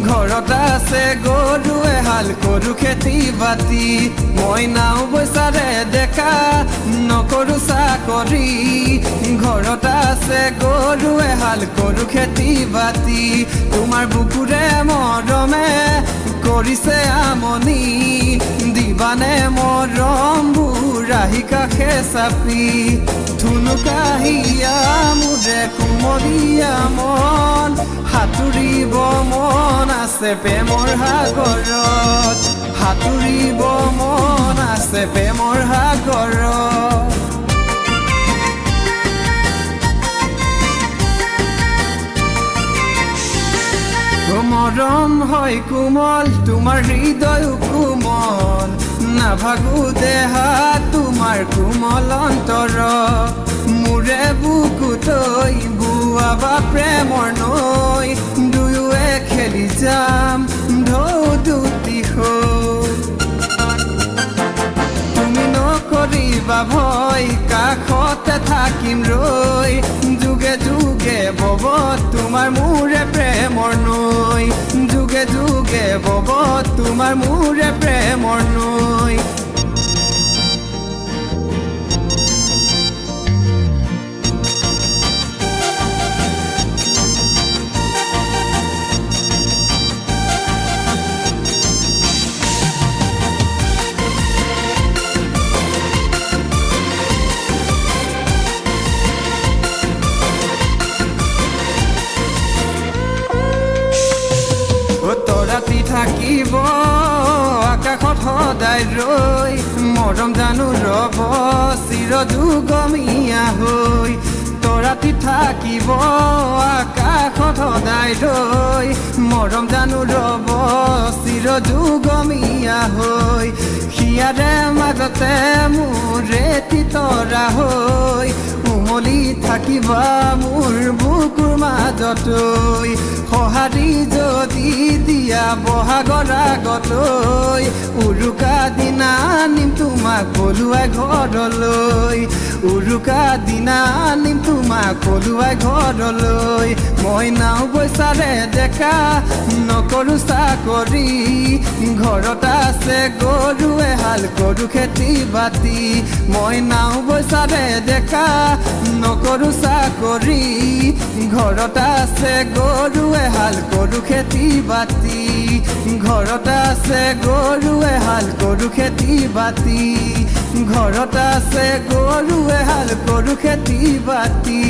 ঘৰত আছে গৰুৱে হাল কৰো খেতি বাতি মই নাও বৈচাৰে দেখা নকৰো চাকৰি ঘৰত আছে গৰুৱে হাল কৰো খেতি বাতি তোমাৰ বুকুৰে মৰমে কৰিছে আমনি দিবানে মৰমবোৰ আহি কাষে চাপি থুনুকাহিয়া মোৰে কুমলীয়া মন সাঁতুৰিব মন আছে প্ৰেমৰ সাগৰত সাঁতুৰিব মন আছে প্ৰেমৰ সাগৰত মৰম হয় কোমল তোমাৰ হৃদয় কোমল নাভাগো দেহা তোমাৰ কোমল অন্তৰ মোৰে বুকুতৈ বুৱাবা প্ৰেমৰ নৈ দুয়োৱে খেলি যাম ঢৌ দুটি হৈ তুমি নকৰিবা ভয় কাষতে থাকিম ৰৈ যুগে যুগে বব তোমাৰ মোৰে প্ৰেমৰ নৈ যুগে যুগে বব তোমাৰ মোৰে প্ৰেমৰ নৈ ৰাতি থাকিব আকাশত সদায় ৰৈ মৰম জানো ৰব চিৰ যুগমীয়া হৈ ৰাতি থাকিব আকাশত সদায় ৰৈ মৰম জানো ৰব চিৰ যুগমীয়া হৈ হিয়াৰে মাজতে মোৰে তিতৰা হৈ উমলি থাকিবা মোৰ বুকুৰ মাজতৈ সঁহাৰি যদি দিয়া বহাগৰ আগতৈ উৰুকা দিনা নিম তোমাক পলুৱাই ঘৰলৈ উৰুকা দিনা নিম তোমাক পলুৱাই ঘৰলৈ মই নাও বৈচাৰে দেখা নকৰো চাকৰি ঘৰত আছে গৰুৱে হাল কৰো খেতি বাতি মই নাও বৈচাৰে দেখা নকৰো চাকৰি ঘৰত আছে গৰুৱে হাল কৰো খেতি বাতি ঘৰত আছে গৰুৱে হাল কৰো খেতি বাতি ঘৰত আছে গৰুৱে হাল কৰো খেতি বাতি